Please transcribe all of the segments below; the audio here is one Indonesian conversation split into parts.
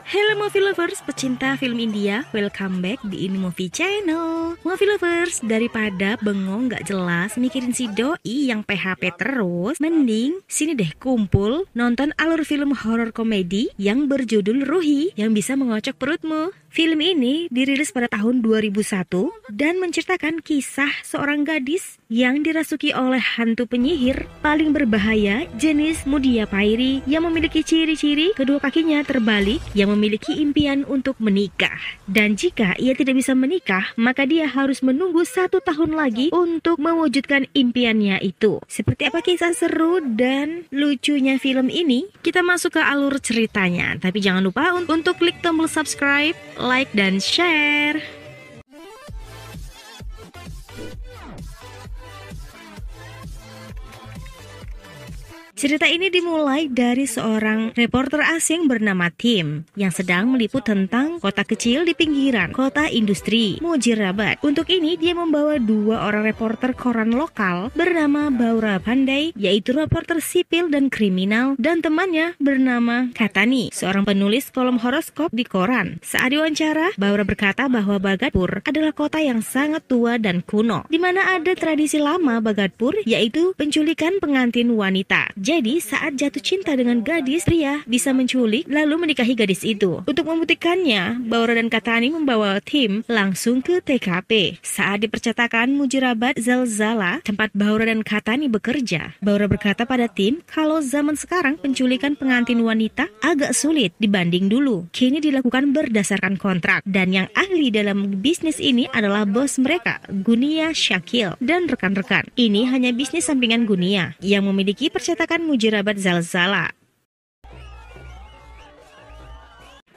Hello movie lovers, pecinta film India, welcome back di Ini Movie Channel. Movie lovers, daripada bengong gak jelas mikirin si doi yang PHP terus, mending sini deh kumpul nonton alur film horor komedi yang berjudul Ruhi yang bisa mengocok perutmu. Film ini dirilis pada tahun 2001 dan menceritakan kisah seorang gadis yang dirasuki oleh hantu penyihir paling berbahaya jenis Mudiapairi yang memiliki ciri-ciri kedua kakinya terbalik yang memiliki impian untuk menikah. Dan jika ia tidak bisa menikah, maka dia harus menunggu 1 tahun lagi untuk mewujudkan impiannya itu. Seperti apa kisah seru dan lucunya film ini? Kita masuk ke alur ceritanya. Tapi jangan lupa untuk klik tombol subscribe, like, dan share. Cerita ini dimulai dari seorang reporter asing bernama Tim yang sedang meliput tentang kota kecil di pinggiran kota industri Mujirabat. Untuk ini dia membawa 2 orang reporter koran lokal bernama Baura Pandai, yaitu reporter sipil dan kriminal, dan temannya bernama Katani, seorang penulis kolom horoskop di koran. Saat diwawancara, Baura berkata bahwa Bagatpur adalah kota yang sangat tua dan kuno, di mana ada tradisi lama Bagatpur, yaitu penculikan pengantin wanita. Jadi saat jatuh cinta dengan gadis, pria bisa menculik lalu menikahi gadis itu. Untuk membuktikannya, Baura dan Katani membawa tim langsung ke TKP. Saat di percetakan Mujirabat Zalzala, tempat Baura dan Katani bekerja, Baura berkata pada tim kalau zaman sekarang penculikan pengantin wanita agak sulit dibanding dulu. Kini dilakukan berdasarkan kontrak, dan yang ahli dalam bisnis ini adalah bos mereka, Gunia Shakil, dan rekan-rekan. Ini hanya bisnis sampingan Gunia yang memiliki percetakan Mujirabat Zalzala.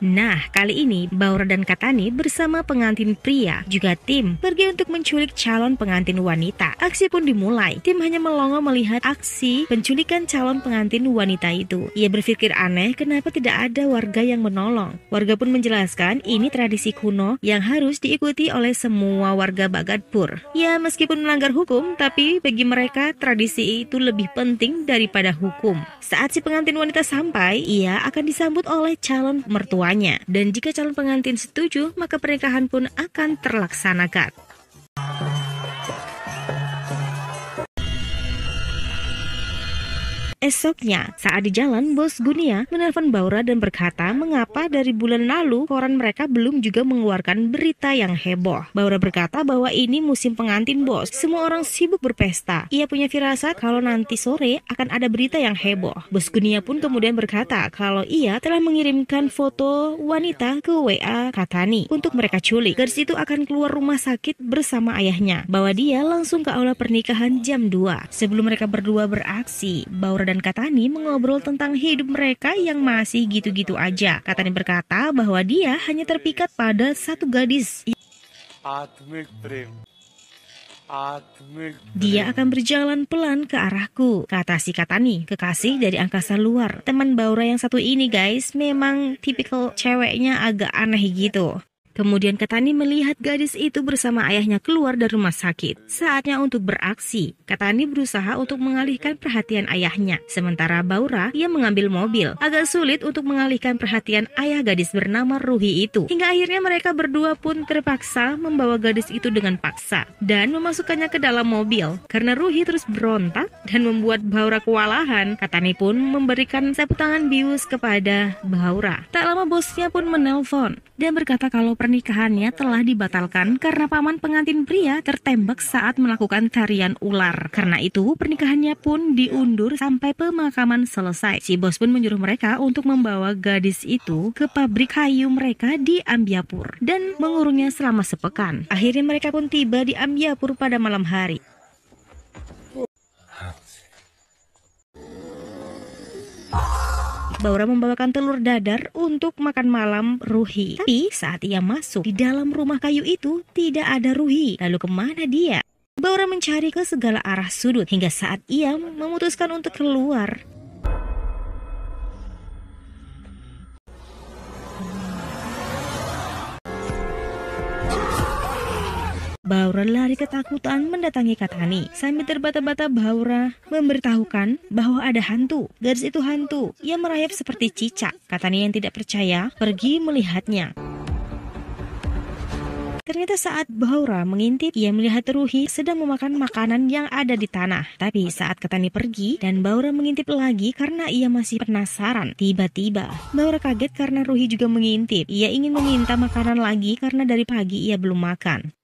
Nah, kali ini Baura dan Katani bersama pengantin pria juga tim pergi untuk menculik calon pengantin wanita. Aksi pun dimulai. Tim hanya melongo melihat aksi penculikan calon pengantin wanita itu. Ia berpikir aneh kenapa tidak ada warga yang menolong. Warga pun menjelaskan ini tradisi kuno yang harus diikuti oleh semua warga Bagatpur. Ya, meskipun melanggar hukum, tapi bagi mereka tradisi itu lebih penting daripada hukum. Saat si pengantin wanita sampai, ia akan disambut oleh calon mertua. Dan jika calon pengantin setuju, maka pernikahan pun akan terlaksanakan. Esoknya, saat di jalan, bos Gunia menelpon Baura dan berkata mengapa dari bulan lalu koran mereka belum juga mengeluarkan berita yang heboh. Baura berkata bahwa ini musim pengantin bos, semua orang sibuk berpesta. Ia punya firasat kalau nanti sore akan ada berita yang heboh. Bos Gunia pun kemudian berkata kalau ia telah mengirimkan foto wanita ke WA Katani untuk mereka culik. Gadis itu akan keluar rumah sakit bersama ayahnya, bahwa dia langsung ke aula pernikahan jam 2. Sebelum mereka berdua beraksi, Baura dan Katani mengobrol tentang hidup mereka yang masih gitu-gitu aja. Katani berkata bahwa dia hanya terpikat pada satu gadis. Dia akan berjalan pelan ke arahku, kata si Katani, kekasih dari angkasa luar. Teman Baura yang satu ini guys, memang tipikal ceweknya agak aneh gitu. Kemudian Katani melihat gadis itu bersama ayahnya keluar dari rumah sakit. Saatnya untuk beraksi. Katani berusaha untuk mengalihkan perhatian ayahnya. Sementara Baura, ia mengambil mobil. Agak sulit untuk mengalihkan perhatian ayah gadis bernama Ruhi itu. Hingga akhirnya mereka berdua pun terpaksa membawa gadis itu dengan paksa dan memasukkannya ke dalam mobil. Karena Ruhi terus berontak dan membuat Baura kewalahan, Katani pun memberikan sapu tangan bius kepada Baura. Tak lama bosnya pun menelpon dan berkata kalau pernikahannya telah dibatalkan karena paman pengantin pria tertembak saat melakukan tarian ular. Karena itu, pernikahannya pun diundur sampai pemakaman selesai. Si bos pun menyuruh mereka untuk membawa gadis itu ke pabrik kayu mereka di Ambiapur dan mengurungnya selama sepekan. Akhirnya mereka pun tiba di Ambiapur pada malam hari. Baura membawakan telur dadar untuk makan malam Ruhi. Tapi saat ia masuk di dalam rumah kayu itu, tidak ada Ruhi. Lalu kemana dia? Baura mencari ke segala arah sudut hingga saat ia memutuskan untuk keluar. Baura lari ketakutan mendatangi Katani. Sambil terbata-bata Baura memberitahukan bahwa ada hantu. Gadis itu hantu. Ia merayap seperti cicak. Katani yang tidak percaya pergi melihatnya. Ternyata saat Baura mengintip, ia melihat Ruhi sedang memakan makanan yang ada di tanah. Tapi saat Katani pergi dan Baura mengintip lagi karena ia masih penasaran, tiba-tiba Baura kaget karena Ruhi juga mengintip. Ia ingin meminta makanan lagi karena dari pagi ia belum makan.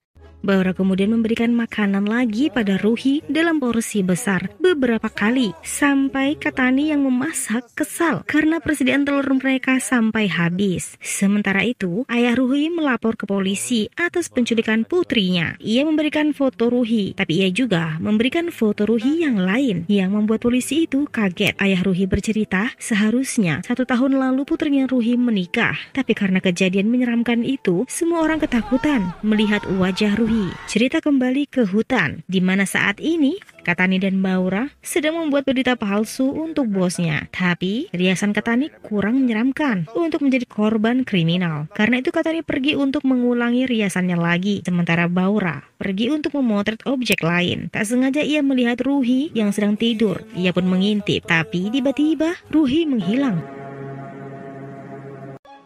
Baura kemudian memberikan makanan lagi pada Ruhi dalam porsi besar beberapa kali sampai Katani yang memasak kesal karena persediaan telur mereka sampai habis. Sementara itu, ayah Ruhi melapor ke polisi atas penculikan putrinya. Ia memberikan foto Ruhi, tapi ia juga memberikan foto Ruhi yang lain yang membuat polisi itu kaget. Ayah Ruhi bercerita seharusnya 1 tahun lalu putrinya Ruhi menikah, tapi karena kejadian menyeramkan itu, semua orang ketakutan melihat wajah Ruhi. Cerita kembali ke hutan, di mana saat ini Katani dan Baura sedang membuat berita palsu untuk bosnya. Tapi riasan Katani kurang menyeramkan untuk menjadi korban kriminal. Karena itu Katani pergi untuk mengulangi riasannya lagi, sementara Baura pergi untuk memotret objek lain. Tak sengaja ia melihat Ruhi yang sedang tidur. Ia pun mengintip, tapi tiba-tiba Ruhi menghilang.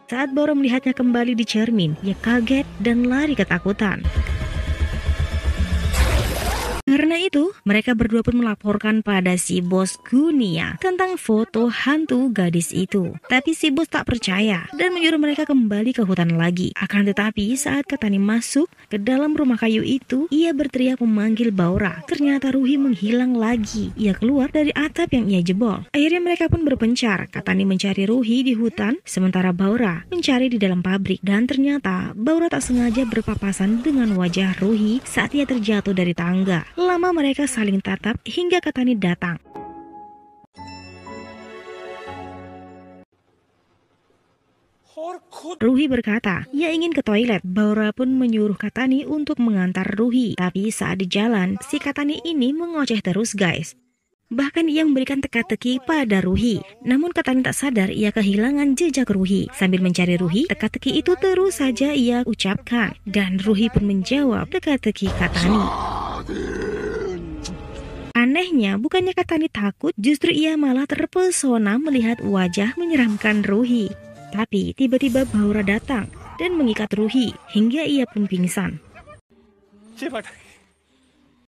Saat Baura melihatnya kembali di cermin, ia kaget dan lari ketakutan. Karena itu, mereka berdua pun melaporkan pada si bos Gunia tentang foto hantu gadis itu. Tapi si bos tak percaya dan menyuruh mereka kembali ke hutan lagi. Akan tetapi, saat Katani masuk ke dalam rumah kayu itu, ia berteriak memanggil Baura. Ternyata Ruhi menghilang lagi. Ia keluar dari atap yang ia jebol. Akhirnya mereka pun berpencar. Katani mencari Ruhi di hutan, sementara Baura mencari di dalam pabrik. Dan ternyata, Baura tak sengaja berpapasan dengan wajah Ruhi saat ia terjatuh dari tangga. Lama mereka saling tatap hingga Katani datang. Ruhi berkata, ia ingin ke toilet. Baura pun menyuruh Katani untuk mengantar Ruhi. Tapi saat di jalan, si Katani ini mengoceh terus guys. Bahkan ia memberikan teka-teki pada Ruhi. Namun Katani tak sadar ia kehilangan jejak Ruhi. Sambil mencari Ruhi, teka-teki itu terus saja ia ucapkan. Dan Ruhi pun menjawab teka-teki Katani. Anehnya, bukannya Katani takut, justru ia malah terpesona melihat wajah menyeramkan Ruhi. Tapi tiba-tiba Baura datang dan mengikat Ruhi hingga ia pun pingsan.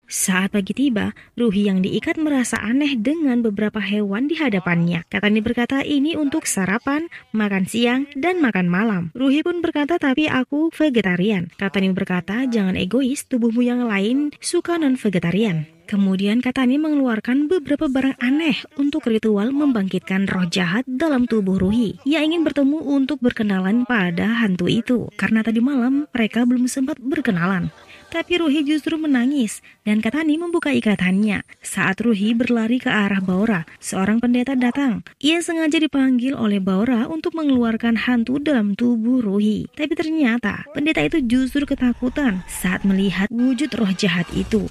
Saat pagi tiba, Ruhi yang diikat merasa aneh dengan beberapa hewan di hadapannya. Katani berkata ini untuk sarapan, makan siang, dan makan malam. Ruhi pun berkata tapi aku vegetarian. Katani berkata jangan egois, tubuhmu yang lain suka non-vegetarian. Kemudian Katani mengeluarkan beberapa barang aneh untuk ritual membangkitkan roh jahat dalam tubuh Ruhi. Ia ingin bertemu untuk berkenalan pada hantu itu, karena tadi malam mereka belum sempat berkenalan. Tapi Ruhi justru menangis dan Katani membuka ikatannya. Saat Ruhi berlari ke arah Baura, seorang pendeta datang. Ia sengaja dipanggil oleh Baura untuk mengeluarkan hantu dalam tubuh Ruhi. Tapi ternyata pendeta itu justru ketakutan saat melihat wujud roh jahat itu.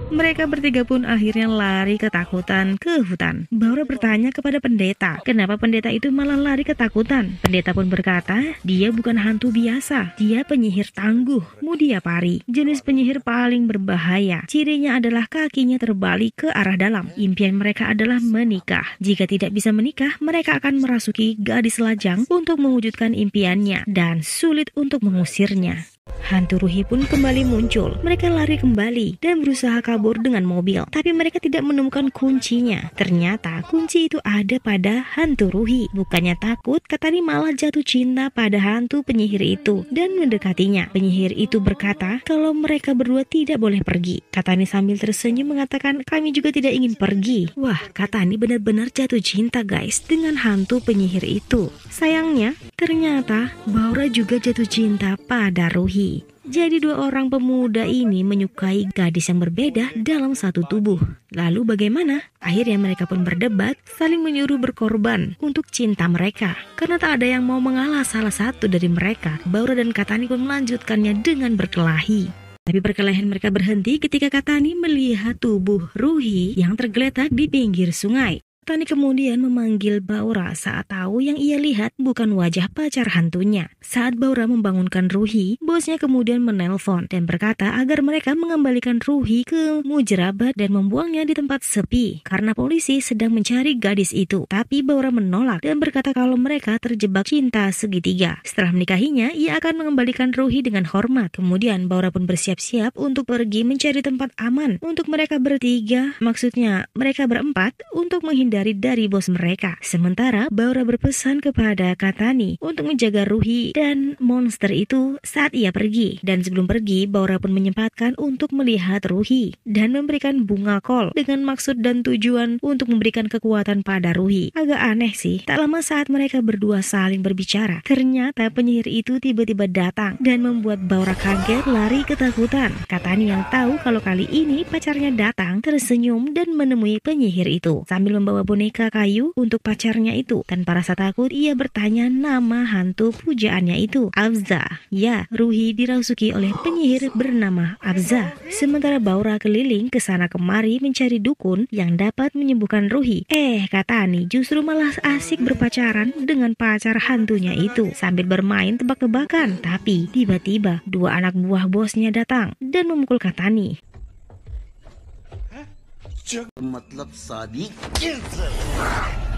Mereka bertiga pun akhirnya lari ketakutan ke hutan. Baura bertanya kepada pendeta, kenapa pendeta itu malah lari ketakutan? Pendeta pun berkata, dia bukan hantu biasa, dia penyihir tangguh, Mudiapari, jenis penyihir paling berbahaya. Cirinya adalah kakinya terbalik ke arah dalam. Impian mereka adalah menikah. Jika tidak bisa menikah, mereka akan merasuki gadis lajang untuk mewujudkan impiannya dan sulit untuk mengusirnya. Hantu Ruhi pun kembali muncul. Mereka lari kembali dan berusaha kabur dengan mobil. Tapi mereka tidak menemukan kuncinya. Ternyata kunci itu ada pada hantu Ruhi. Bukannya takut, Katani malah jatuh cinta pada hantu penyihir itu dan mendekatinya. Penyihir itu berkata kalau mereka berdua tidak boleh pergi. Katani sambil tersenyum mengatakan kami juga tidak ingin pergi. Wah, Katani benar-benar jatuh cinta guys dengan hantu penyihir itu. Sayangnya, ternyata Baura juga jatuh cinta pada Ruhi. Jadi dua orang pemuda ini menyukai gadis yang berbeda dalam satu tubuh. Lalu bagaimana? Akhirnya mereka pun berdebat, saling menyuruh berkorban untuk cinta mereka. Karena tak ada yang mau mengalah salah satu dari mereka, Baura dan Katani pun melanjutkannya dengan berkelahi. Tapi perkelahian mereka berhenti ketika Katani melihat tubuh Ruhi yang tergeletak di pinggir sungai. Katani kemudian memanggil Baura saat tahu yang ia lihat bukan wajah pacar hantunya. Saat Baura membangunkan Ruhi, bosnya kemudian menelpon dan berkata agar mereka mengembalikan Ruhi ke Mujrabat dan membuangnya di tempat sepi karena polisi sedang mencari gadis itu. Tapi Baura menolak dan berkata kalau mereka terjebak cinta segitiga. Setelah menikahinya, ia akan mengembalikan Ruhi dengan hormat. Kemudian Baura pun bersiap-siap untuk pergi mencari tempat aman untuk mereka bertiga, maksudnya mereka berempat, untuk menghindari dari bos mereka. Sementara Baura berpesan kepada Katani untuk menjaga Ruhi dan monster itu saat ia pergi. Dan sebelum pergi, Baura pun menyempatkan untuk melihat Ruhi dan memberikan bunga kol dengan maksud dan tujuan untuk memberikan kekuatan pada Ruhi. Agak aneh sih, tak lama saat mereka berdua saling berbicara, ternyata penyihir itu tiba-tiba datang dan membuat Baura kaget lari ketakutan. Katani yang tahu kalau kali ini pacarnya datang tersenyum dan menemui penyihir itu sambil membawa boneka kayu untuk pacarnya itu. Tanpa rasa takut ia bertanya nama hantu pujaannya itu, Afza. Ya, Ruhi dirasuki oleh penyihir bernama Afza. Sementara Baura keliling ke sana kemari mencari dukun yang dapat menyembuhkan Ruhi. Katani justru malah asik berpacaran dengan pacar hantunya itu sambil bermain tebak-tebakan. Tapi tiba-tiba dua anak buah bosnya datang dan memukul Katani.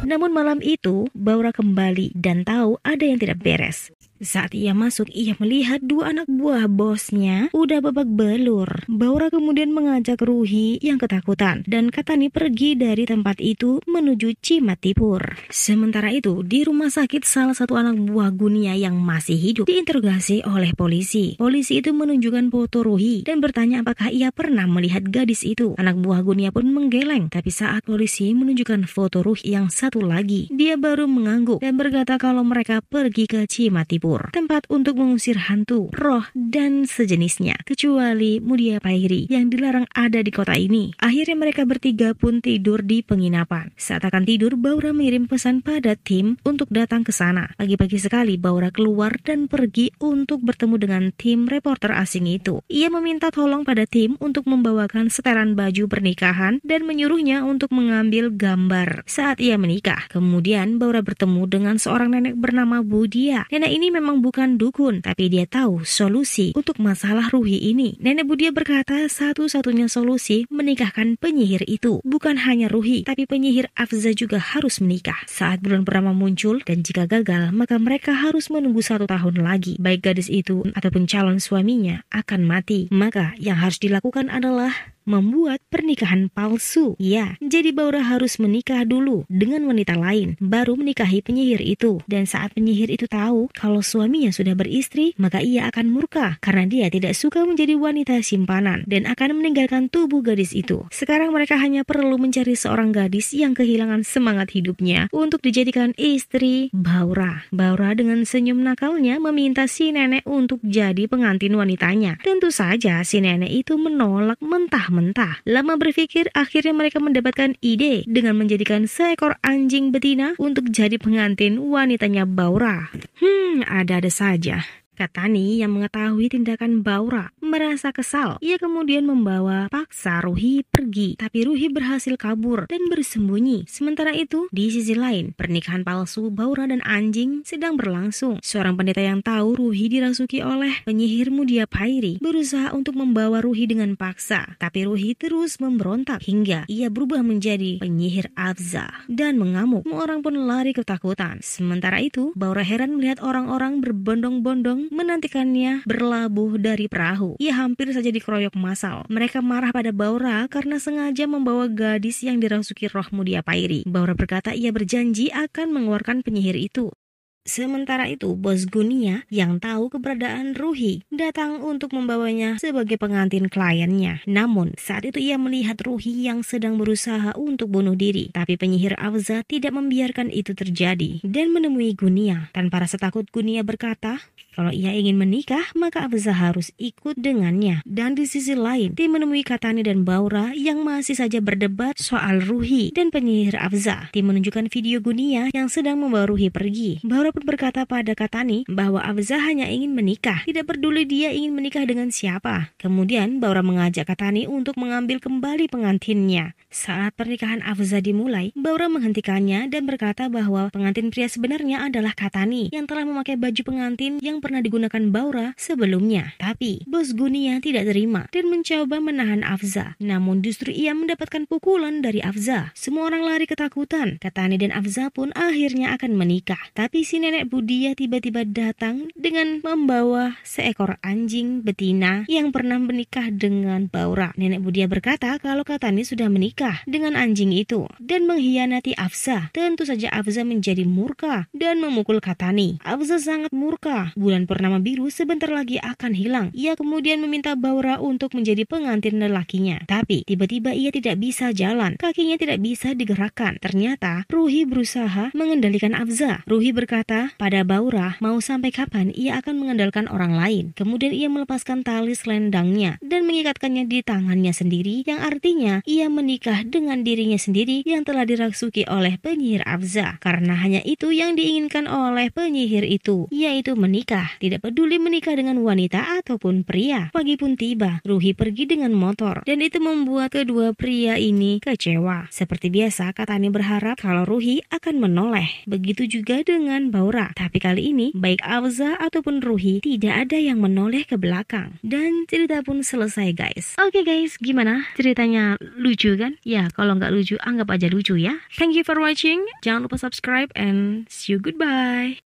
Namun malam itu Baura kembali dan tahu ada yang tidak beres. Saat ia masuk, ia melihat dua anak buah bosnya udah babak belur. Baura kemudian mengajak Ruhi yang ketakutan dan Katani pergi dari tempat itu menuju Cimatipur. Sementara itu, di rumah sakit salah satu anak buah Gunia yang masih hidup diinterogasi oleh polisi. Polisi itu menunjukkan foto Ruhi dan bertanya apakah ia pernah melihat gadis itu. Anak buah Gunia pun menggeleng, tapi saat polisi menunjukkan foto Ruhi yang satu lagi, dia baru mengangguk dan berkata kalau mereka pergi ke Cimatipur, tempat untuk mengusir hantu, roh, dan sejenisnya, kecuali Mudia Pairi yang dilarang ada di kota ini. Akhirnya mereka bertiga pun tidur di penginapan. Saat akan tidur, Baura mengirim pesan pada tim untuk datang ke sana. Pagi-pagi sekali Baura keluar dan pergi untuk bertemu dengan tim reporter asing itu. Ia meminta tolong pada tim untuk membawakan setelan baju pernikahan dan menyuruhnya untuk mengambil gambar saat ia menikah. Kemudian Baura bertemu dengan seorang nenek bernama Budia. Nenek ini memang bukan dukun, tapi dia tahu solusi untuk masalah Ruhi ini. Nenek Budia berkata satu-satunya solusi menikahkan penyihir itu. Bukan hanya Ruhi, tapi penyihir Afza juga harus menikah. Saat bulan purnama muncul dan jika gagal, maka mereka harus menunggu 1 tahun lagi. Baik gadis itu ataupun calon suaminya akan mati. Maka yang harus dilakukan adalah membuat pernikahan palsu. Ya, jadi Baura harus menikah dulu dengan wanita lain, baru menikahi penyihir itu. Dan saat penyihir itu tahu kalau suaminya sudah beristri, maka ia akan murka karena dia tidak suka menjadi wanita simpanan dan akan meninggalkan tubuh gadis itu. Sekarang mereka hanya perlu mencari seorang gadis yang kehilangan semangat hidupnya untuk dijadikan istri Baura. Baura dengan senyum nakalnya meminta si nenek untuk jadi pengantin wanitanya. Tentu saja si nenek itu menolak mentah-mentah. Lama berpikir, akhirnya mereka mendapatkan ide dengan menjadikan seekor anjing betina untuk jadi pengantin wanitanya Baura. Ada-ada saja. Katani yang mengetahui tindakan Baura merasa kesal. Ia kemudian membawa paksa Ruhi pergi, tapi Ruhi berhasil kabur dan bersembunyi. Sementara itu, di sisi lain, pernikahan palsu Baura dan anjing sedang berlangsung. Seorang pendeta yang tahu Ruhi dirasuki oleh penyihir Mudia Pairi berusaha untuk membawa Ruhi dengan paksa, tapi Ruhi terus memberontak hingga ia berubah menjadi penyihir Afza dan mengamuk. Semua orang pun lari ketakutan. Sementara itu, Baura heran melihat orang-orang berbondong-bondong menantikannya berlabuh dari perahu. Ia hampir saja dikeroyok massal. Mereka marah pada Baura karena sengaja membawa gadis yang dirasuki roh Mudia Pairi. Baura berkata ia berjanji akan mengeluarkan penyihir itu. Sementara itu, bos Gunia yang tahu keberadaan Ruhi datang untuk membawanya sebagai pengantin kliennya. Namun, saat itu ia melihat Ruhi yang sedang berusaha untuk bunuh diri. Tapi penyihir Afza tidak membiarkan itu terjadi dan menemui Gunia. Tanpa rasa takut, Gunia berkata kalau ia ingin menikah, maka Afza harus ikut dengannya. Dan di sisi lain, tim menemui Katani dan Baura yang masih saja berdebat soal Ruhi dan penyihir Afza. Tim menunjukkan video Gunia yang sedang membawa Ruhi pergi. Baura Baura pun berkata pada Katani bahwa Afza hanya ingin menikah, tidak peduli dia ingin menikah dengan siapa. Kemudian Baura mengajak Katani untuk mengambil kembali pengantinnya. Saat pernikahan Afza dimulai, Baura menghentikannya dan berkata bahwa pengantin pria sebenarnya adalah Katani yang telah memakai baju pengantin yang pernah digunakan Baura sebelumnya. Tapi Bos Gunia tidak terima dan mencoba menahan Afza. Namun justru ia mendapatkan pukulan dari Afza. Semua orang lari ketakutan. Katani dan Afza pun akhirnya akan menikah. Tapi si nenek Budia tiba-tiba datang dengan membawa seekor anjing betina yang pernah menikah dengan Baura. Nenek Budia berkata kalau Katani sudah menikah dengan anjing itu dan mengkhianati Afza. Tentu saja Afza menjadi murka dan memukul Katani. Afza sangat murka. Bulan purnama biru sebentar lagi akan hilang. Ia kemudian meminta Baura untuk menjadi pengantin lelakinya. Tapi tiba-tiba ia tidak bisa jalan. Kakinya tidak bisa digerakkan. Ternyata Ruhi berusaha mengendalikan Afza. Ruhi berkata pada Baura mau sampai kapan ia akan mengandalkan orang lain. Kemudian ia melepaskan tali selendangnya dan mengikatkannya di tangannya sendiri, yang artinya ia menikah dengan dirinya sendiri yang telah dirasuki oleh penyihir Afza. Karena hanya itu yang diinginkan oleh penyihir itu, yaitu menikah. Tidak peduli menikah dengan wanita ataupun pria. Pagi pun tiba, Ruhi pergi dengan motor dan itu membuat kedua pria ini kecewa. Seperti biasa, Katani berharap kalau Ruhi akan menoleh. Begitu juga dengan Baura. Tapi kali ini, baik Afza ataupun Ruhi tidak ada yang menoleh ke belakang. Dan cerita pun selesai guys. Oke guys, gimana? Ceritanya lucu kan? Ya, kalau nggak lucu, anggap aja lucu ya. Thank you for watching. Jangan lupa subscribe and see you goodbye.